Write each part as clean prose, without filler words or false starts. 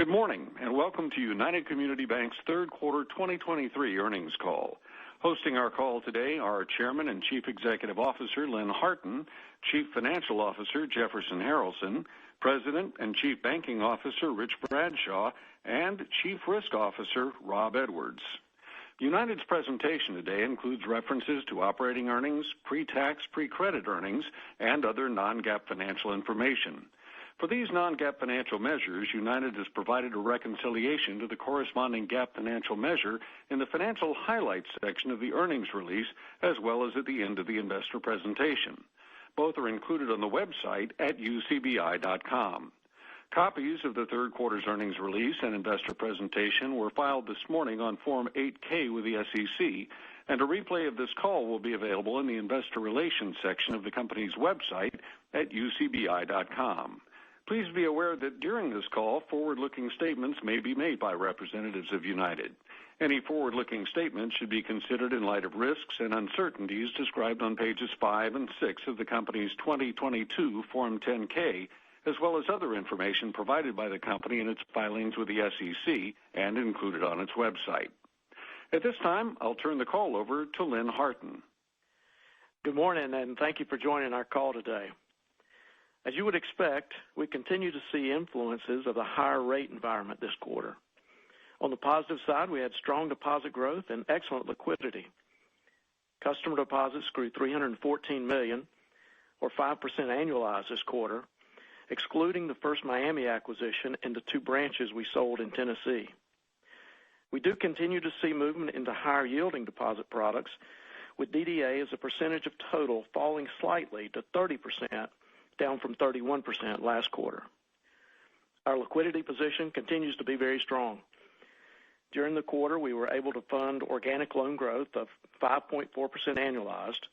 Good morning, and welcome to United Community Bank's third quarter 2023 earnings call. Hosting our call today are Chairman and Chief Executive Officer Lynn Harton, Chief Financial Officer Jefferson Harrelson, President and Chief Banking Officer Rich Bradshaw, and Chief Risk Officer Rob Edwards. United's presentation today includes references to operating earnings, pre-tax, pre-credit earnings, and other non-GAAP financial information. For these non-GAAP financial measures, United has provided a reconciliation to the corresponding GAAP financial measure in the financial highlights section of the earnings release, as well as at the end of the investor presentation. Both are included on the website at ucbi.com. Copies of the third quarter's earnings release and investor presentation were filed this morning on Form 8-K with the SEC, and a replay of this call will be available in the investor relations section of the company's website at ucbi.com. Please be aware that during this call, forward-looking statements may be made by representatives of United. Any forward-looking statements should be considered in light of risks and uncertainties described on pages 5 and 6 of the company's 2022 Form 10-K, as well as other information provided by the company in its filings with the SEC and included on its website. At this time, I'll turn the call over to Lynn Harton. Good morning, and thank you for joining our call today. As you would expect, we continue to see influences of the higher rate environment this quarter. On the positive side, we had strong deposit growth and excellent liquidity. Customer deposits grew $314 million, or 5% annualized this quarter, excluding the First Miami acquisition and the 2 branches we sold in Tennessee. We do continue to see movement into higher yielding deposit products, with DDA as a percentage of total falling slightly to 30%, down from 31% last quarter. Our liquidity position continues to be very strong. During the quarter, we were able to fund organic loan growth of 5.4% annualized,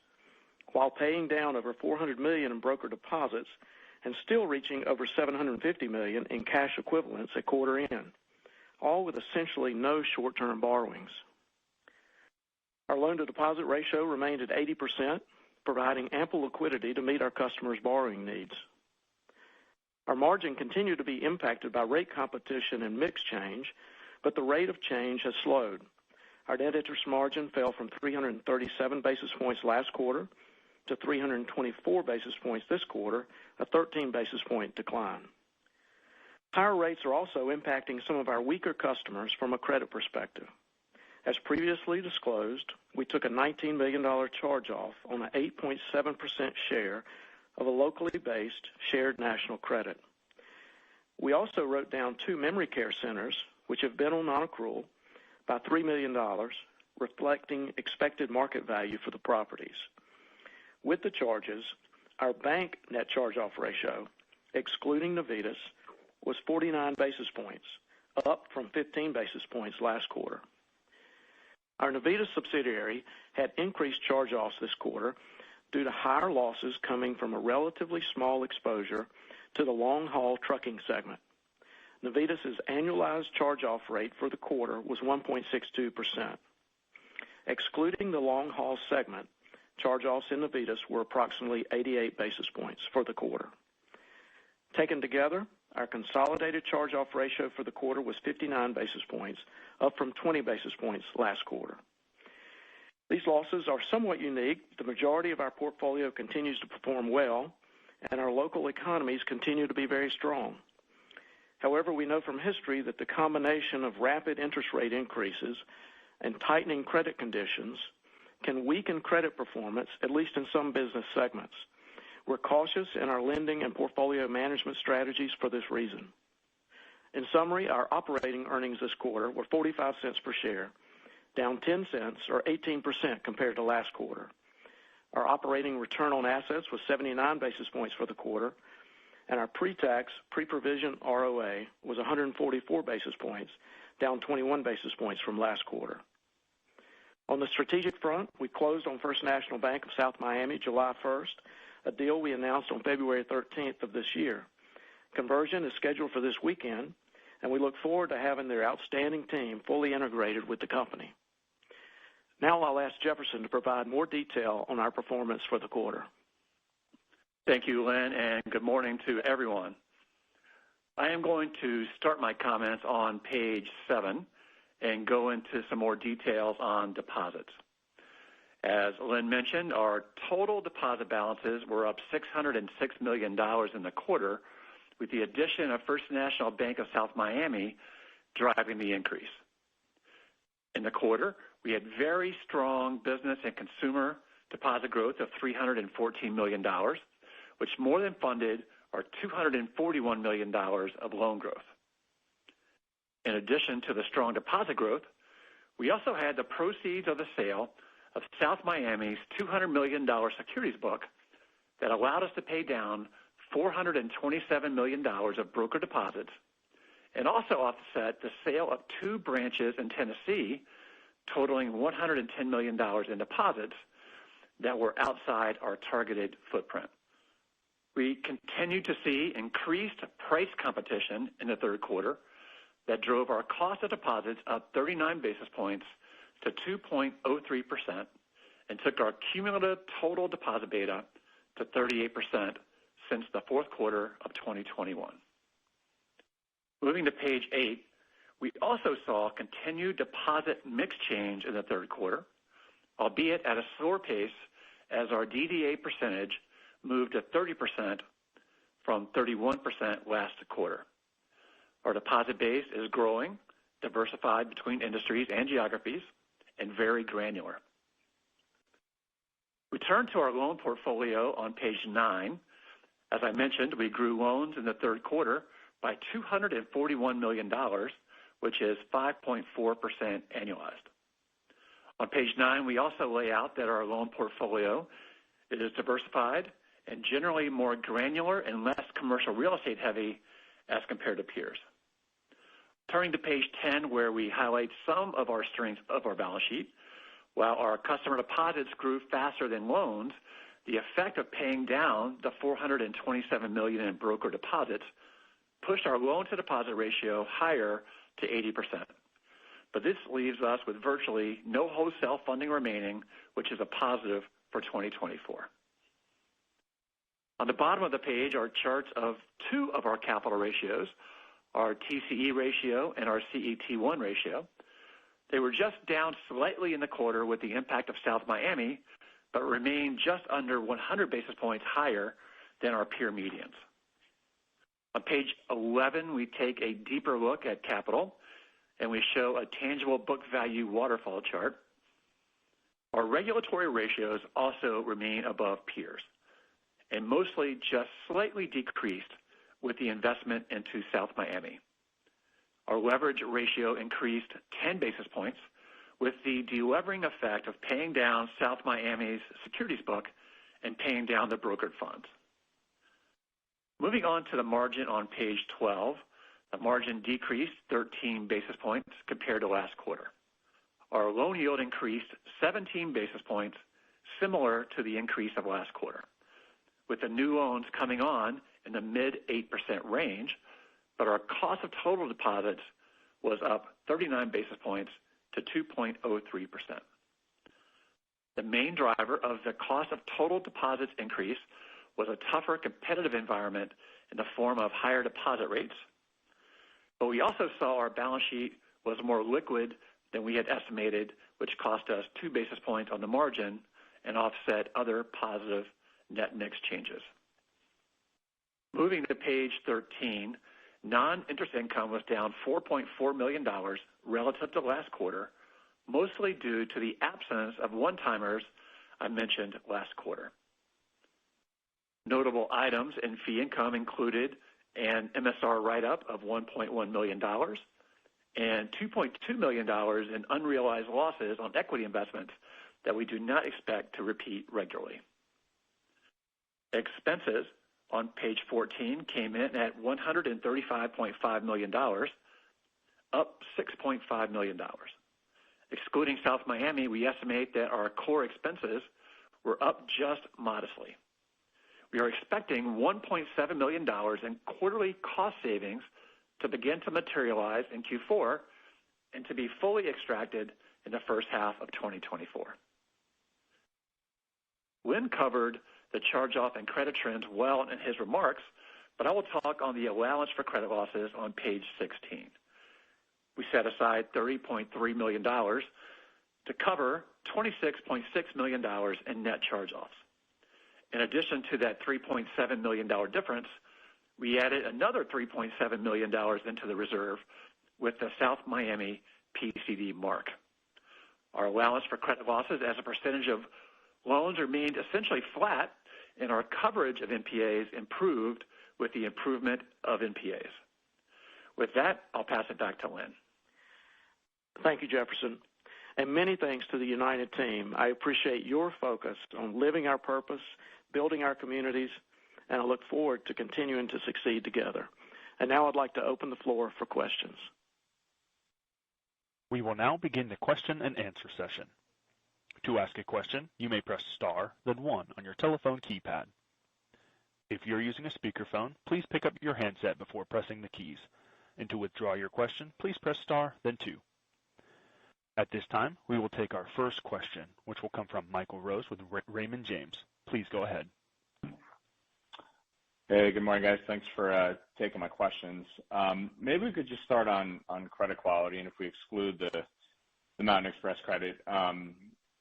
while paying down over $400 million in broker deposits and still reaching over $750 million in cash equivalents at quarter end, all with essentially no short-term borrowings. Our loan-to-deposit ratio remained at 80%, providing ample liquidity to meet our customers' borrowing needs. Our margin continued to be impacted by rate competition and mix change, but the rate of change has slowed. Our net interest margin fell from 337 basis points last quarter to 324 basis points this quarter, a 13 basis point decline. Higher rates are also impacting some of our weaker customers from a credit perspective. As previously disclosed, we took a $19 million charge-off on an 8.7% share of a locally based shared national credit. We also wrote down 2 memory care centers, which have been on non-accrual, by $3 million, reflecting expected market value for the properties. With the charges, our bank net charge-off ratio, excluding Navitas, was 49 basis points, up from 15 basis points last quarter. Our Navitas subsidiary had increased charge-offs this quarter due to higher losses coming from a relatively small exposure to the long-haul trucking segment. Navitas' annualized charge-off rate for the quarter was 1.62%. Excluding the long-haul segment, charge-offs in Navitas were approximately 88 basis points for the quarter. Taken together, our consolidated charge-off ratio for the quarter was 59 basis points, up from 20 basis points last quarter. These losses are somewhat unique. The majority of our portfolio continues to perform well, and our local economies continue to be very strong. However, we know from history that the combination of rapid interest rate increases and tightening credit conditions can weaken credit performance, at least in some business segments. We're cautious in our lending and portfolio management strategies for this reason. In summary, our operating earnings this quarter were 45 cents per share, down 10 cents or 18% compared to last quarter. Our operating return on assets was 79 basis points for the quarter, and our pre-tax, pre-provision ROA was 144 basis points, down 21 basis points from last quarter. On the strategic front, we closed on First National Bank of South Miami July 1st, a deal we announced on February 13th of this year. Conversion is scheduled for this weekend, and we look forward to having their outstanding team fully integrated with the company. Now I'll ask Jefferson to provide more detail on our performance for the quarter. Thank you, Lynn, and good morning to everyone. I am going to start my comments on page 7 and go into some more details on deposits. As Lynn mentioned, our total deposit balances were up $606 million in the quarter, with the addition of First National Bank of South Miami driving the increase. In the quarter, we had very strong business and consumer deposit growth of $314 million, which more than funded our $241 million of loan growth. In addition to the strong deposit growth, we also had the proceeds of the sale of South Miami's $200 million securities book that allowed us to pay down $427 million of broker deposits and also offset the sale of 2 branches in Tennessee totaling $110 million in deposits that were outside our targeted footprint. We continued to see increased price competition in the third quarter that drove our cost of deposits up 39 basis points to 2.03% and took our cumulative total deposit beta to 38% since the fourth quarter of 2021. Moving to page 8, we also saw continued deposit mix change in the third quarter, albeit at a slower pace as our DDA percentage moved to 30% from 31% last quarter. Our deposit base is growing, diversified between industries and geographies, and very granular. We turn to our loan portfolio on page 9. As I mentioned, we grew loans in the third quarter by $241 million, which is 5.4% annualized. On page 9, we also lay out that our loan portfolio is diversified and generally more granular and less commercial real estate heavy as compared to peers. Turning to page 10, where we highlight some of our strengths of our balance sheet, while our customer deposits grew faster than loans, the effect of paying down the $427 million in broker deposits pushed our loan-to-deposit ratio higher to 80%. But this leaves us with virtually no wholesale funding remaining, which is a positive for 2024. On the bottom of the page are charts of 2 of our capital ratios, our TCE ratio and our CET1 ratio. They were just down slightly in the quarter with the impact of South Miami, but remain just under 100 basis points higher than our peer medians. On page 11, we take a deeper look at capital, and we show a tangible book value waterfall chart. Our regulatory ratios also remain above peers, and mostly just slightly decreased with the investment into South Miami. Our leverage ratio increased 10 basis points with the delevering effect of paying down South Miami's securities book and paying down the brokered funds. Moving on to the margin on page 12, the margin decreased 13 basis points compared to last quarter. Our loan yield increased 17 basis points, similar to the increase of last quarter, with the new loans coming on in the mid-8% range, but our cost of total deposits was up 39 basis points to 2.03%. The main driver of the cost of total deposits increase was a tougher competitive environment in the form of higher deposit rates, but we also saw our balance sheet was more liquid than we had estimated, which cost us 2 basis points on the margin and offset other positive net mix changes. Moving to page 13, non-interest income was down $4.4 million relative to last quarter, mostly due to the absence of one-timers I mentioned last quarter. Notable items in fee income included an MSR write-up of $1.1 million and $2.2 million in unrealized losses on equity investments that we do not expect to repeat regularly. Expenses on page 14 came in at $135.5 million, up $6.5 million. Excluding South Miami, we estimate that our core expenses were up just modestly. We are expecting $1.7 million in quarterly cost savings to begin to materialize in Q4 and to be fully extracted in the first half of 2024. Lynn covered the charge-off and credit trends well in his remarks, but I will talk on the allowance for credit losses on page 16. We set aside $30.3 million to cover $26.6 million in net charge-offs. In addition to that $3.7 million difference, we added another $3.7 million into the reserve with the South Miami PCD mark. Our allowance for credit losses as a percentage of loans remained essentially flat, and our coverage of NPAs improved with the improvement of NPAs. With that, I'll pass it back to Lynn. Thank you, Jefferson. And many thanks to the United team. I appreciate your focus on living our purpose, building our communities, and I look forward to continuing to succeed together. And now I'd like to open the floor for questions. We will now begin the question and answer session. To ask a question, you may press star, then 1 on your telephone keypad. If you're using a speakerphone, please pick up your handset before pressing the keys. And to withdraw your question, please press star, then 2. At this time, we will take our first question, which will come from Michael Rose with Raymond James. Please go ahead. Hey, good morning, guys. Thanks for taking my questions. Maybe we could just start on credit quality, and if we exclude the Mountain Express credit,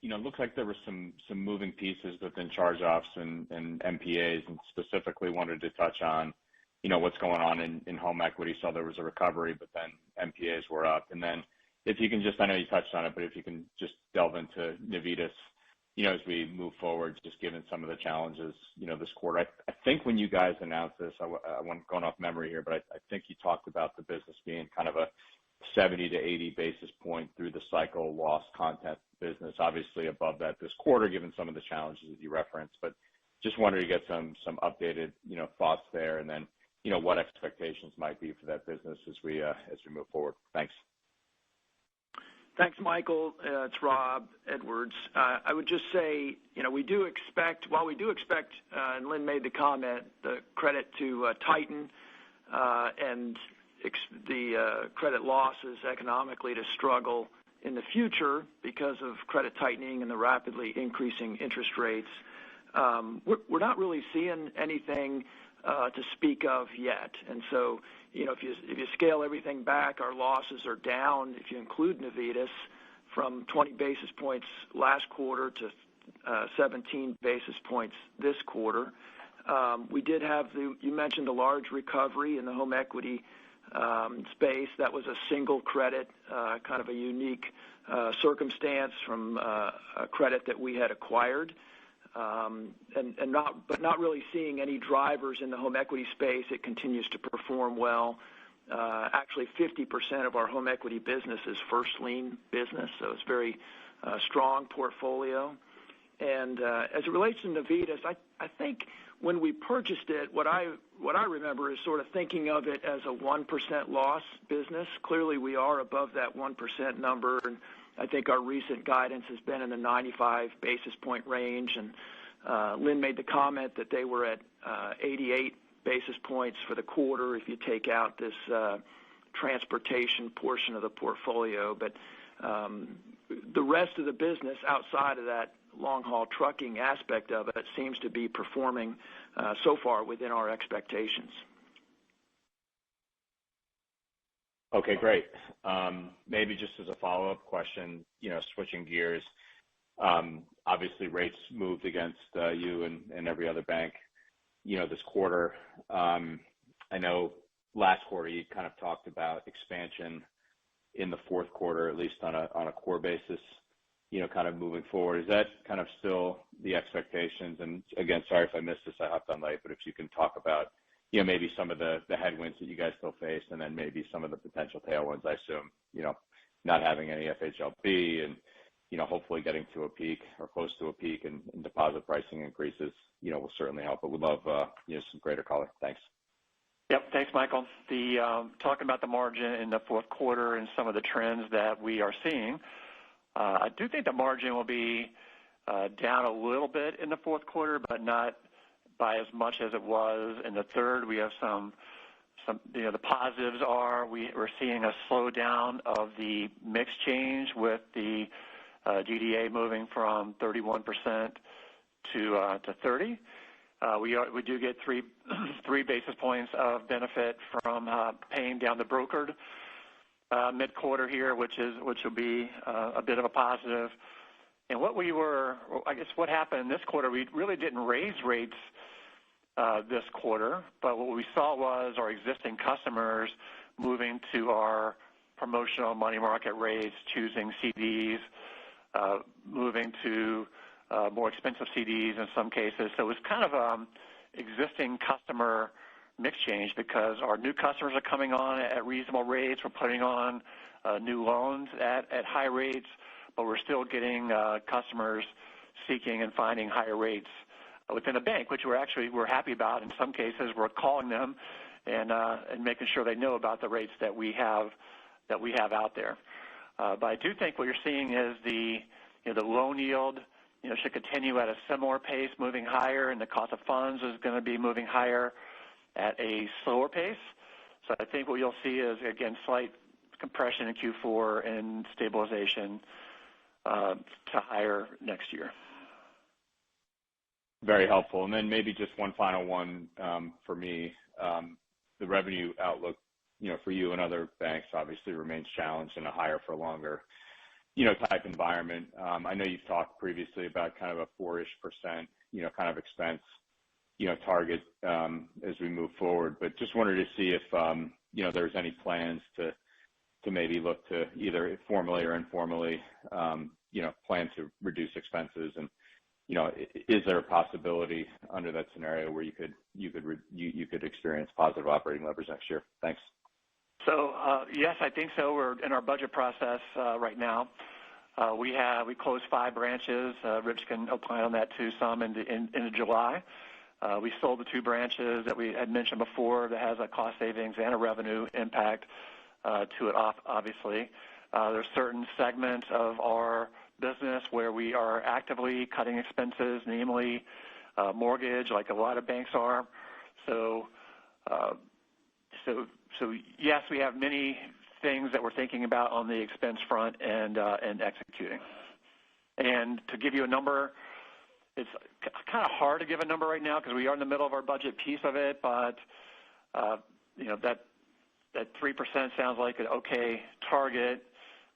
it looks like there were some moving pieces within charge-offs and MPAs, and specifically wanted to touch on, what's going on in home equity. So there was a recovery, but then MPAs were up. And then if you can just, I know you touched on it, but if you can just delve into Navitas, as we move forward, just given some of the challenges, this quarter. I think when you guys announced this, I wasn't going off memory here, but I think you talked about the business being kind of a 70 to 80 basis point through the cycle loss content business, obviously above that this quarter, given some of the challenges that you referenced. But just wanted to get some updated, thoughts there, and then, what expectations might be for that business as we move forward. Thanks. Thanks, Michael. It's Rob Edwards. I would just say, we do expect, and Lynn made the comment, the credit to tighten and the credit losses economically to struggle in the future because of credit tightening and the rapidly increasing interest rates. We're not really seeing anything to speak of yet. And so, if you scale everything back, our losses are down, if you include Navitas, from 20 basis points last quarter to 17 basis points this quarter. We did have, you mentioned, a large recovery in the home equity space. That was a single credit, kind of a unique circumstance from a credit that we had acquired. But not really seeing any drivers in the home equity space. It continues to perform well. Actually, 50% of our home equity business is first lien business, so it's very strong portfolio. And as it relates to Navitas, I think when we purchased it, what I remember is sort of thinking of it as a 1% loss business. Clearly, we are above that 1% number, and I think our recent guidance has been in the 95 basis point range, and Lynn made the comment that they were at 88 basis points for the quarter if you take out this transportation portion of the portfolio. But the rest of the business outside of that long-haul trucking aspect of it seems to be performing so far within our expectations. Okay, great. Maybe just as a follow-up question, switching gears, obviously rates moved against you and every other bank, this quarter. I know last quarter you kind of talked about expansion in the fourth quarter, at least on a core basis, kind of moving forward. Is that kind of still the expectations? And again, sorry if I missed this, I hopped on late, but if you can talk about maybe some of the headwinds that you guys still face, and then maybe some of the potential tailwinds, I assume, not having any FHLB and, hopefully getting to a peak or close to a peak in deposit pricing increases, will certainly help. But we'd love, some greater color. Thanks. Yep. Thanks, Michael. Talking about the margin in the fourth quarter and some of the trends that we are seeing, I do think the margin will be down a little bit in the fourth quarter, but not by as much as it was in the third. We have some the positives are we're seeing a slowdown of the mix change with the DDA moving from 31% to 30%. We do get three basis points of benefit from paying down the brokered mid-quarter here, which will be a bit of a positive. And what happened this quarter, we really didn't raise rates this quarter, but what we saw was our existing customers moving to our promotional money market rates, choosing CDs, moving to more expensive CDs in some cases. So it was kind of existing customer mix change because our new customers are coming on at reasonable rates. We're putting on new loans at high rates, but we're still getting customers seeking and finding higher rates within the bank, which we're happy about. In some cases, we're calling them and making sure they know about the rates that we have out there. But I do think what you're seeing is the loan yield should continue at a similar pace, moving higher, and the cost of funds is going to be moving higher at a slower pace. So I think what you'll see is, again, slight compression in Q4 and stabilization to higher next year. Very helpful. And then maybe just one final one for me. The revenue outlook, for you and other banks obviously remains challenged in a higher for longer, type environment. I know you've talked previously about kind of a 4-ish%, kind of expense, target as we move forward. But just wanted to see if, there's any plans to maybe look to either formally or informally, plan to reduce expenses. And, is there a possibility under that scenario where you could experience positive operating leverage next year? Thanks. So, yes, I think so. We're in our budget process right now. We closed 5 branches. Rich can opine on that too, some in July. We sold the 2 branches that we had mentioned before that has a cost savings and a revenue impact to it, obviously. There's certain segments of our business where we are actively cutting expenses, namely mortgage, like a lot of banks are. So yes, we have many things that we're thinking about on the expense front and executing. And to give you a number, it's kind of hard to give a number right now because we are in the middle of our budget piece of it, but that 3% sounds like an okay target,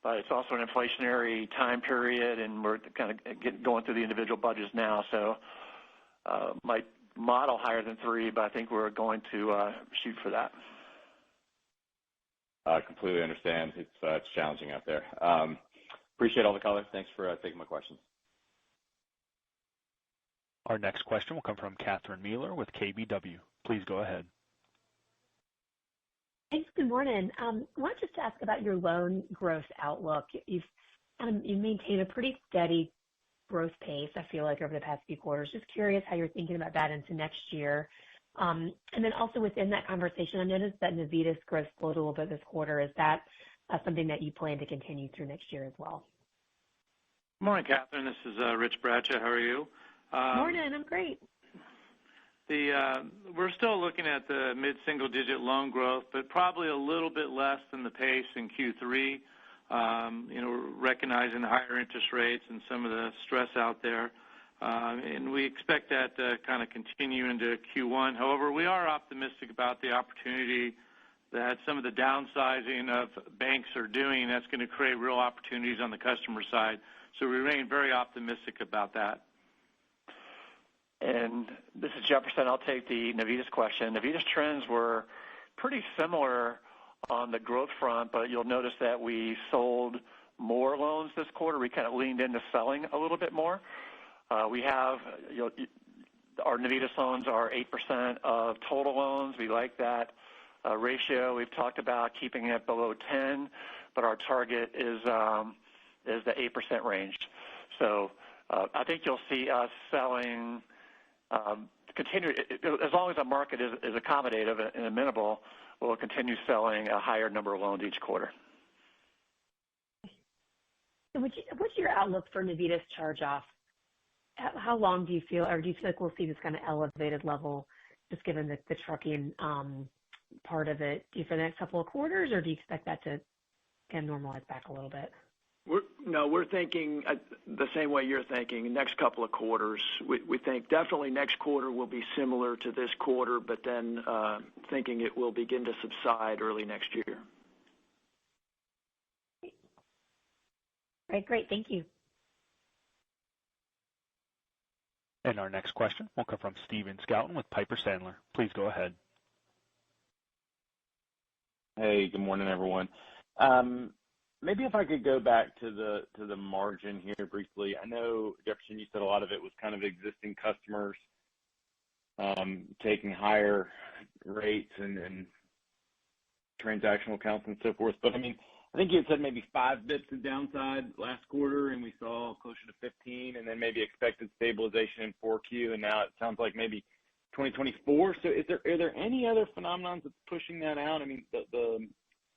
but it's also an inflationary time period, and we're kind of going through the individual budgets now. So might model higher than 3, but I think we're going to shoot for that. I completely understand. It's challenging out there. Appreciate all the color. Thanks for taking my questions. Our next question will come from Catherine Mealor with KBW. Please go ahead. Thanks. Good morning. I wanted just to ask about your loan growth outlook. You maintain a pretty steady growth pace, I feel like, over the past few quarters. Just curious how you're thinking about that into next year. And then also within that conversation, I noticed that Navitas growth slowed a little bit this quarter. Is that something that you plan to continue through next year as well? Good morning, Catherine. This is Rich Bradshaw. How are you? Morning. I'm great. We're still looking at the mid-single-digit loan growth, but probably a little bit less than the pace in Q3. Recognizing the higher interest rates and some of the stress out there. And we expect that to kind of continue into Q1. However, we are optimistic about the opportunity that some of the downsizing of banks are doing. That's going to create real opportunities on the customer side. So we remain very optimistic about that. And this is Jefferson. I'll take the Navitas question. Navitas trends were pretty similar on the growth front, but you'll notice that we sold more loans this quarter. We kind of leaned into selling a little bit more. We have our Navitas loans are 8% of total loans. We like that ratio. We've talked about keeping it below 10, but our target is the 8% range. So I think you'll see us selling. Continue as long as the market is accommodative and amenable, we'll continue selling a higher number of loans each quarter. So what's your outlook for Navitas charge-off? How long do you feel like we'll see this kind of elevated level, just given the trucking part of it? Do you for the next couple of quarters, or do you expect that to kind of normalize back a little bit? We're thinking the same way you're thinking, next couple of quarters. We think definitely next quarter will be similar to this quarter, but then thinking it will begin to subside early next year. All right, great. Thank you. And our next question will come from Stephen Scouten with Piper Sandler. Please go ahead. Hey, good morning, everyone. Maybe if I could go back to the margin here briefly. I know, Jefferson, you said a lot of it was kind of existing customers taking higher rates and transactional accounts and so forth. But I mean, I think you had said maybe 5 bits of downside last quarter, and we saw closer to 15, and then maybe expected stabilization in 4Q, and now it sounds like maybe 2024. So are there any other phenomenons that's pushing that out? I mean, the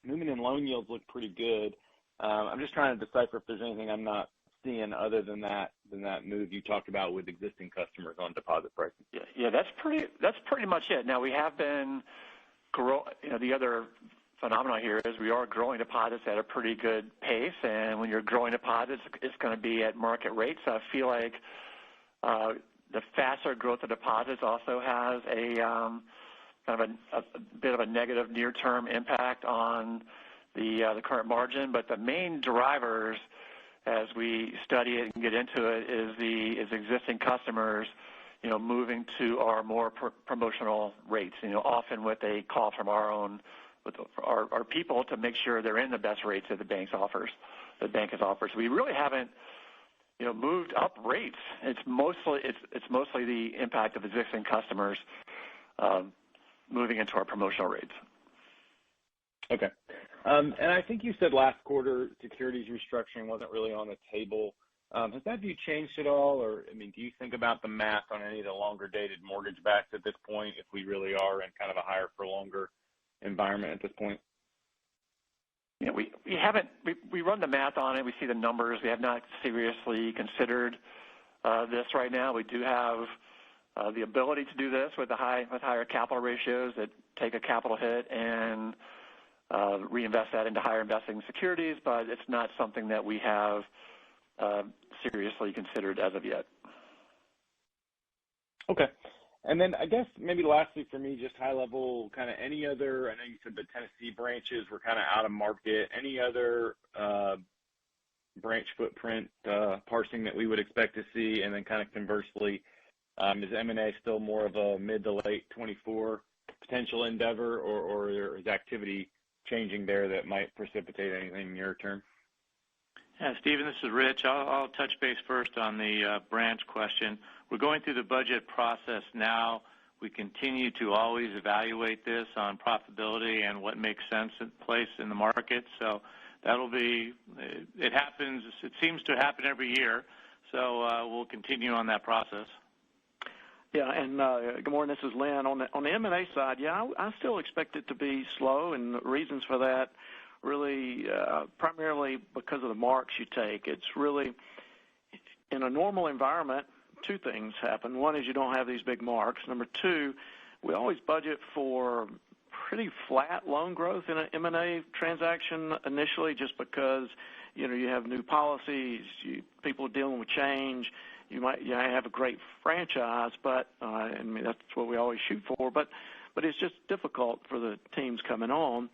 movement in loan yields look pretty good. I'm just trying to decipher if there's anything I'm not seeing other than that move you talked about with existing customers on deposit pricing. Yeah, that's pretty much it. Now we have been the other phenomenon here is we are growing deposits at a pretty good pace, and when you're growing deposits, it's going to be at market rates. So I feel like the faster growth of deposits also has a kind of a bit of a negative near-term impact on the current margin. But the main drivers, as we study it and get into it, is existing customers, moving to our more promotional rates. Often with a call from with our people to make sure they're in the best rates that the bank has offered. So we really haven't moved up rates. It's mostly the impact of existing customers moving into our promotional rates. Okay. And I think you said last quarter securities restructuring wasn't really on the table. Has that view changed at all? Or, I mean, do you think about the math on any of the longer dated mortgage backs at this point if we really are in kind of a higher for longer environment at this point? We run the math on it. We see the numbers. We have not seriously considered this right now. We do have the ability to do this with higher capital ratios that take a capital hit and reinvest that into higher investing securities, but it's not something that we have seriously considered as of yet. Okay. And then I guess maybe lastly for me, just high level, kind of any other, I know you said the Tennessee branches were kind of out of market. Any other branch footprint parsing that we would expect to see? And then kind of conversely, is M&A still more of a mid to late 24 potential endeavor, or is activity changing there that might precipitate anything near term? Yeah, Stephen, this is Rich. I'll touch base first on the branch question. We're going through the budget process now. We continue to always evaluate this on profitability and what makes sense in place in the market. So it happens, it seems to happen every year. So we'll continue on that process. Yeah, and good morning, this is Lynn. On the M&A side, yeah, I still expect it to be slow, and the reasons for that really primarily because of the marks you take. It's really, in a normal environment, 2 things happen. One is you don't have these big marks. Number 2, we always budget for pretty flat loan growth in an M&A transaction initially, just because you have new policies, people dealing with change. You might have a great franchise, but I mean that's what we always shoot for. But it's just difficult for the teams coming on,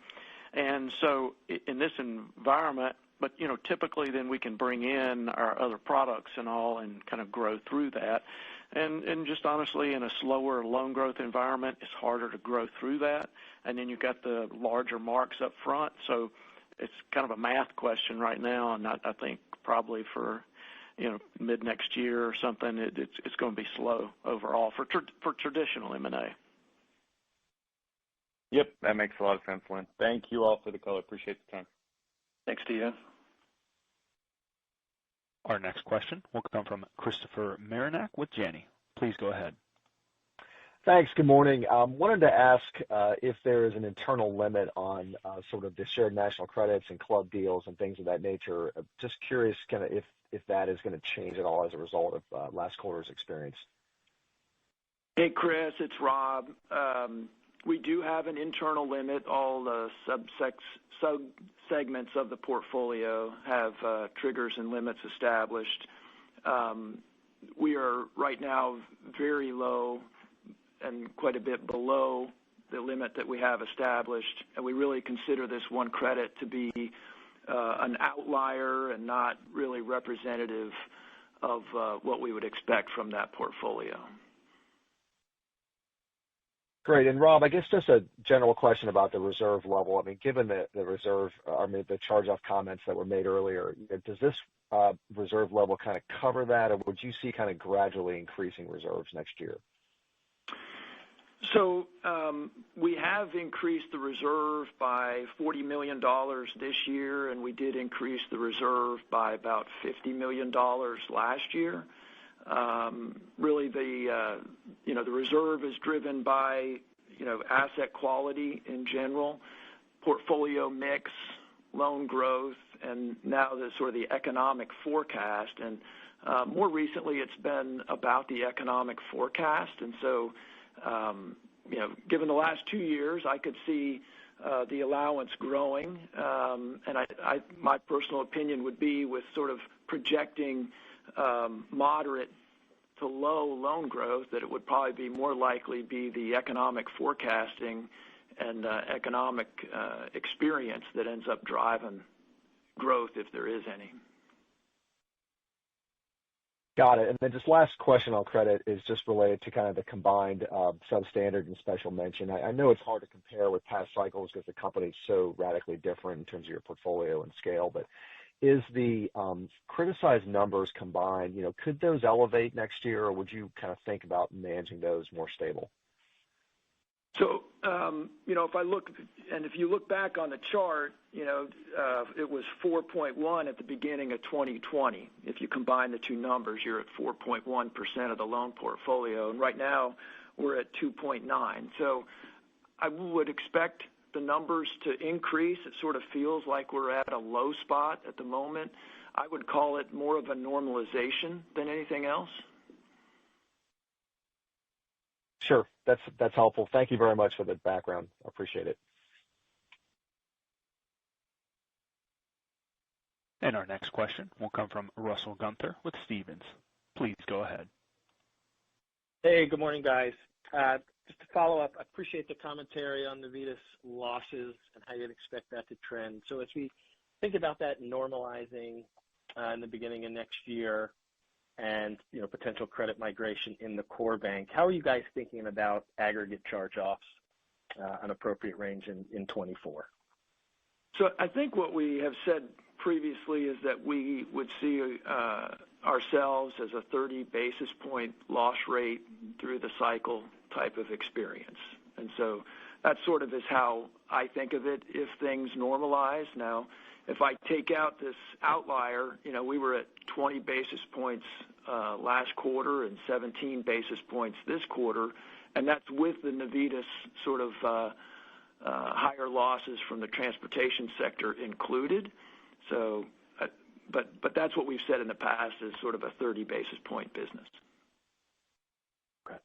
and so in this environment. But typically then we can bring in our other products and all, and kind of grow through that. And just honestly, in a slower loan growth environment, it's harder to grow through that. And then you've got the larger marks up front, so it's kind of a math question right now. And I think probably for mid next year or something, it's going to be slow overall for traditional M&A. Yep, that makes a lot of sense, Lynn. Thank you all for the call. Appreciate the time. Thanks, Stephen. Our next question will come from Christopher Marinac with Janney. Please go ahead. Thanks. Good morning. Wanted to ask if there is an internal limit on sort of the shared national credits and club deals and things of that nature. Just curious kind of if that is going to change at all as a result of last quarter's experience. Hey, Chris, it's Rob. We do have an internal limit. All the sub-segments of the portfolio have triggers and limits established. We are right now very low and quite a bit below the limit that we have established, and we really consider this one credit to be an outlier and not really representative of what we would expect from that portfolio. Great. And Rob, I guess just a general question about the reserve level. I mean, given the charge-off comments that were made earlier, does this reserve level kind of cover that, or would you see kind of gradually increasing reserves next year? So we have increased the reserve by $40 million this year, and we did increase the reserve by about $50 million last year. Really, the reserve is driven by asset quality in general, portfolio mix, loan growth, and now the sort of the economic forecast. And more recently, it's been about the economic forecast. And so, given the last 2 years, I could see the allowance growing. And my personal opinion would be with sort of projecting moderate to low loan growth, that it would probably be more likely be the economic forecasting and economic experience that ends up driving growth, if there is any. Got it. And then just last question on credit is just related to kind of the combined substandard and special mention. I know it's hard to compare with past cycles because the company's so radically different in terms of your portfolio and scale, but is the criticized numbers combined, could those elevate next year, or would you kind of think about managing those more stable? So, if you look back on the chart, it was 4.1 at the beginning of 2020. If you combine the two numbers, you're at 4.1% of the loan portfolio, and right now we're at 2.9. So I would expect the numbers to increase. It sort of feels like we're at a low spot at the moment. I would call it more of a normalization than anything else. Sure. That's helpful. Thank you very much for the background. I appreciate it. And our next question will come from Russell Gunther with Stephens. Please go ahead. Hey, good morning, guys. Just to follow up, I appreciate the commentary on Navitas losses and how you'd expect that to trend. So as we think about that normalizing in the beginning of next year and potential credit migration in the core bank, how are you guys thinking about aggregate charge-offs, an appropriate range in 24? So I think what we have said previously is that we would see ourselves as a 30 basis point loss rate through the cycle type of experience. And so that sort of is how I think of it if things normalize. Now, if I take out this outlier, we were at 20 basis points last quarter and 17 basis points this quarter, and that's with the Navitas sort of higher losses from the transportation sector included. So, but that's what we've said in the past is sort of a 30 basis point business. Okay.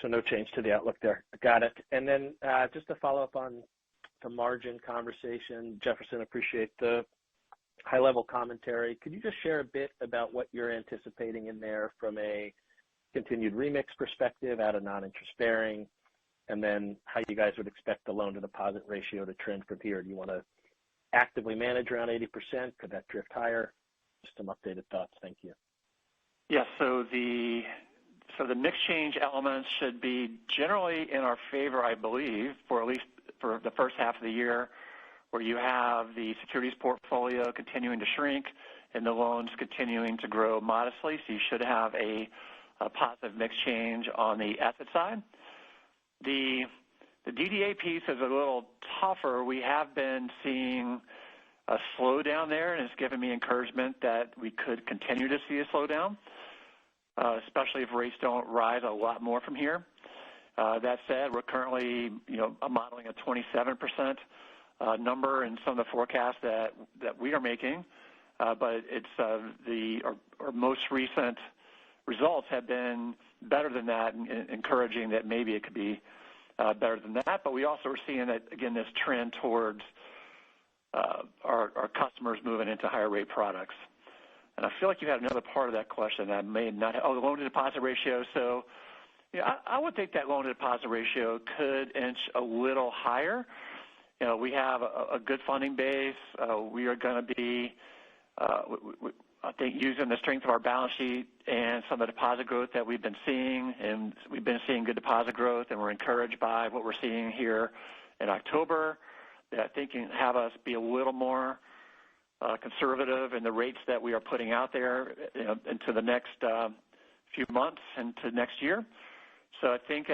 So no change to the outlook there. Got it. And then just to follow up on the margin conversation, Jefferson, appreciate the high-level commentary. Could you just share a bit about what you're anticipating in there from a continued remix perspective out of non-interest bearing, and then how you guys would expect the loan-to-deposit ratio to trend from here? Do you want to actively manage around 80%? Could that drift higher? Just some updated thoughts. Thank you. Yes, so the mix change elements should be generally in our favor, I believe, for at least for the first half of the year, where you have the securities portfolio continuing to shrink and the loans continuing to grow modestly. So you should have a positive mix change on the asset side. The DDA piece is a little tougher. We have been seeing a slowdown there, and it's given me encouragement that we could continue to see a slowdown, especially if rates don't rise a lot more from here. That said, we're currently, modeling a 27% number in some of the forecasts that we are making, but it's our most recent results have been better than that, and encouraging that maybe it could be better than that. But we also are seeing that, again, this trend towards our customers moving into higher rate products. And I feel like you had another part of that question that I may not have. Oh, the loan-to-deposit ratio. So I would think that loan-to-deposit ratio could inch a little higher. We have a good funding base. We are going to be, I think, using the strength of our balance sheet and some of the deposit growth that we've been seeing. And we've been seeing good deposit growth, and we're encouraged by what we're seeing here in October. That I think can have us be a little more conservative in the rates that we are putting out there into the next few months into next year. So I think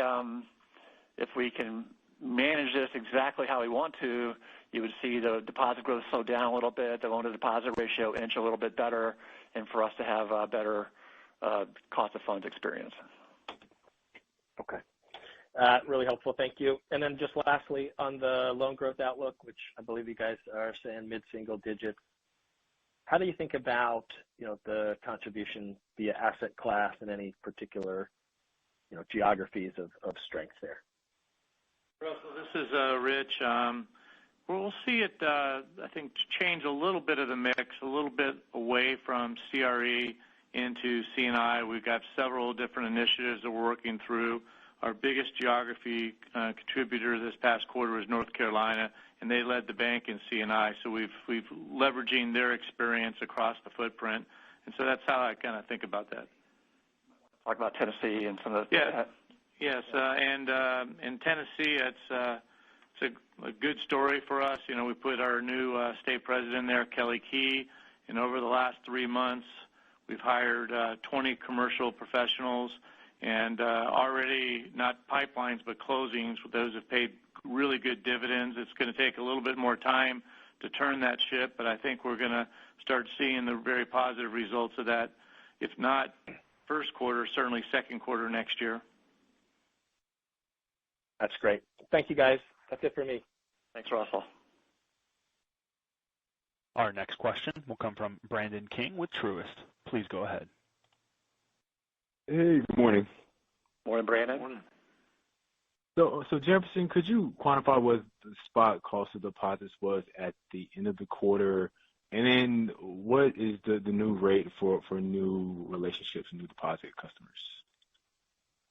if we can manage this exactly how we want to, you would see the deposit growth slow down a little bit, the loan-to-deposit ratio inch a little bit better, and for us to have a better cost of funds experience. Okay. Really helpful. Thank you. And then just lastly, on the loan growth outlook, which I believe you guys are saying mid-single digits, how do you think about, the contribution via asset class and any particular, geographies of strength there? Russell, this is Rich. We'll see it, I think, change a little bit of the mix, a little bit away from CRE into C&I. We've got several different initiatives that we're working through. Our biggest geography contributor this past quarter was North Carolina, and they led the bank in C&I. So we've leveraging their experience across the footprint, and so that's how I kind of think about that. Talk about Tennessee and some of the Yes, and in Tennessee, it's a good story for us. We put our new state president there, Kelly Key, and over the last 3 months, we've hired 20 commercial professionals. And already not pipelines but closings. Those have paid really good dividends. It's going to take a little bit more time to turn that ship, but I think we're going to start seeing the very positive results of that, if not first quarter, certainly second quarter next year. That's great. Thank you, guys. That's it for me. Thanks, Russell. Our next question will come from Brandon King with Truist. Please go ahead. Hey, good morning. Morning, Brandon. Morning. So Jefferson, could you quantify what the spot cost of deposits was at the end of the quarter? And then what is the new rate for new relationships and new deposit customers?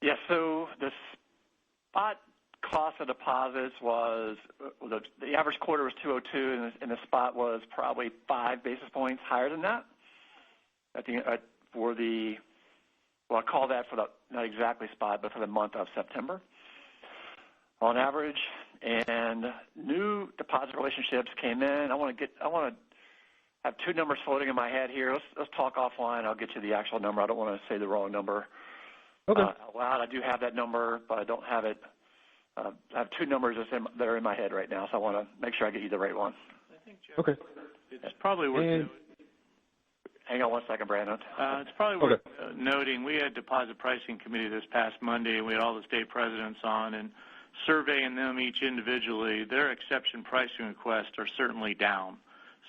Yeah, so the spot cost of deposits was, the average quarter was 202, and the spot was probably 5 basis points higher than that. I think I'll call that for the, not exactly spot, but for the month of September on average. And new deposit relationships came in. I want to have 2 numbers floating in my head here. Let's talk offline. I'll get you the actual number. I don't want to say the wrong number. Okay. Out loud. I do have that number, but I don't have it. I have 2 numbers that are in my head right now, so I want to make sure I get you the right one. I think, Jeff, okay. It's probably worth Hang on one second, Brandon. It's probably worth noting we had deposit pricing committee this past Monday, and we had all the state presidents on, and surveying them each individually, their exception pricing requests are certainly down.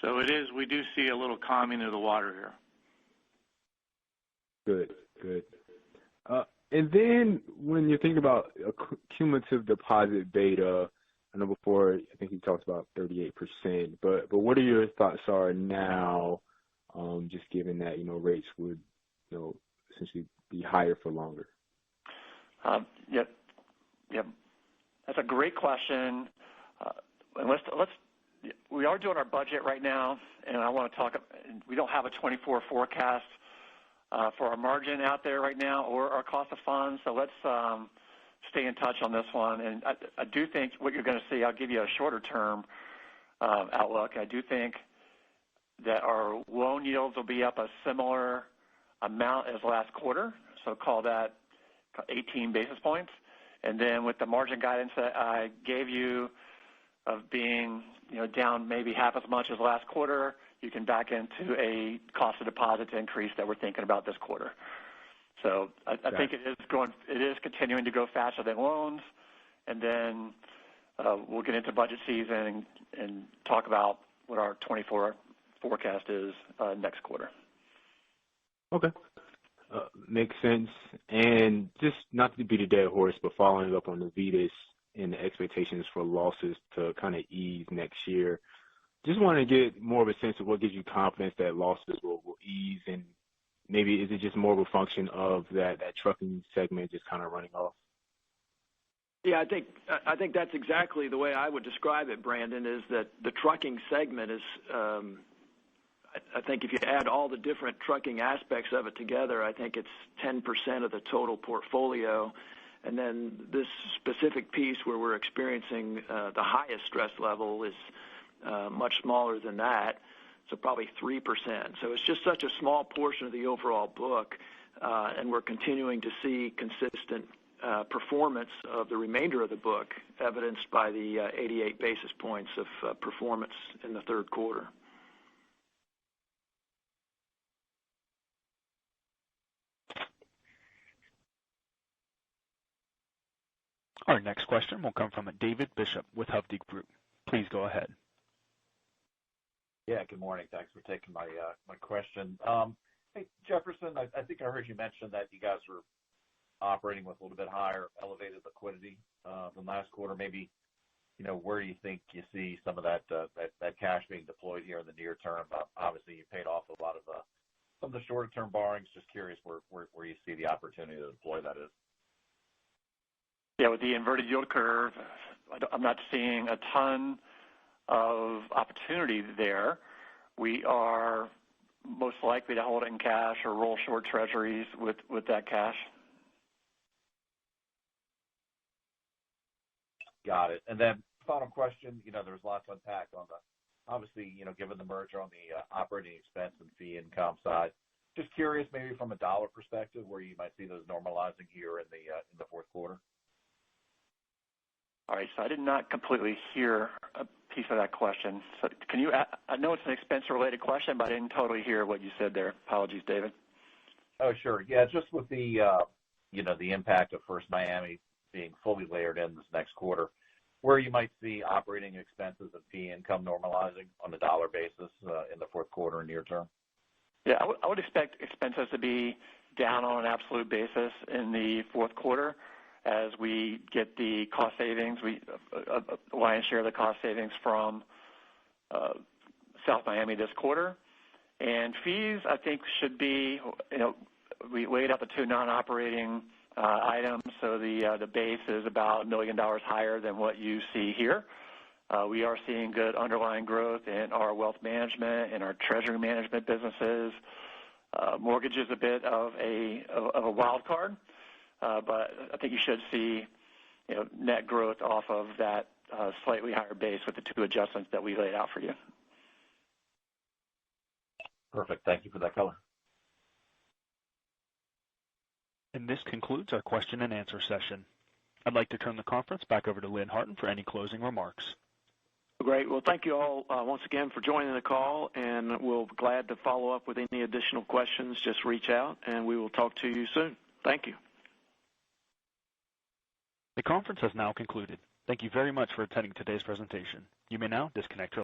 So we do see a little calming of the water here. Good. And then when you think about a cumulative deposit beta, I know before I think you talked about 38%, but what are your thoughts are now? Just given that, rates would, essentially be higher for longer. Yep. That's a great question. And we are doing our budget right now, and I want to talk. We don't have a 24 forecast for our margin out there right now or our cost of funds. So let's stay in touch on this one. And I do think what you're going to see. I'll give you a shorter term outlook. I do think that our loan yields will be up a similar amount as last quarter, so call that 18 basis points. And then with the margin guidance that I gave you of being down maybe half as much as last quarter, you can back into a cost of deposits increase that we're thinking about this quarter. So I think it is continuing to go faster than loans, and then we'll get into budget season and talk about what our 24 forecast is next quarter. Okay. Makes sense. And just not to beat a dead horse, but following up on the Navitas and the expectations for losses to kind of ease next year. Just want to get more of a sense of what gives you confidence that losses will ease, and maybe is it just more of a function of that trucking segment just kind of running off? Yeah, I think that's exactly the way I would describe it, Brandon, is that the trucking segment is, I think if you add all the different trucking aspects of it together, I think it's 10% of the total portfolio. And then this specific piece where we're experiencing the highest stress level is much smaller than that, so probably 3%. So it's just such a small portion of the overall book, and we're continuing to see consistent performance of the remainder of the book, evidenced by the 88 basis points of performance in the third quarter. Our next question will come from David Bishop with Hovde Group. Please go ahead. Yeah, good morning. Thanks for taking my question. Hey, Jefferson, I think I heard you mention that you guys were operating with a little bit higher elevated liquidity than last quarter. Maybe, where do you think you see some of that cash being deployed here in the near term? Obviously, you paid off a lot of some of the shorter term borrowings. Just curious where you see the opportunity to deploy that is. Yeah, with the inverted yield curve, I'm not seeing a ton of opportunity there. We are most likely to hold it in cash or roll short treasuries with that cash. Got it. And then final question, there's lots to unpack on obviously, given the merger on the operating expense and fee income side. Just curious, maybe from a dollar perspective, where you might see those normalizing here in the fourth quarter. All right, so I did not completely hear a piece of that question. So can you? I know it's an expense-related question, but I didn't totally hear what you said there. Apologies, David. Oh, sure. Yeah, just with the the impact of First Miami being fully layered in this next quarter, where you might see operating expenses and fee income normalizing on a dollar basis in the fourth quarter and near term. Yeah, I would expect expenses to be down on an absolute basis in the fourth quarter, as we get the cost savings, lion's share of the cost savings from South Miami this quarter. And fees, I think, should be, we laid out the two non-operating items, so the base is about $1 million higher than what you see here. We are seeing good underlying growth in our wealth management and our treasury management businesses. Mortgage is a bit of a wild card. But I think you should see, net growth off of that slightly higher base with the two adjustments that we laid out for you. Perfect. Thank you for that color. And this concludes our question and answer session. I'd like to turn the conference back over to Lynn Harton for any closing remarks. Great. Well, thank you all once again for joining the call, and we'll be glad to follow up with any additional questions. Just reach out, and we will talk to you soon. Thank you. The conference has now concluded. Thank you very much for attending today's presentation. You may now disconnect your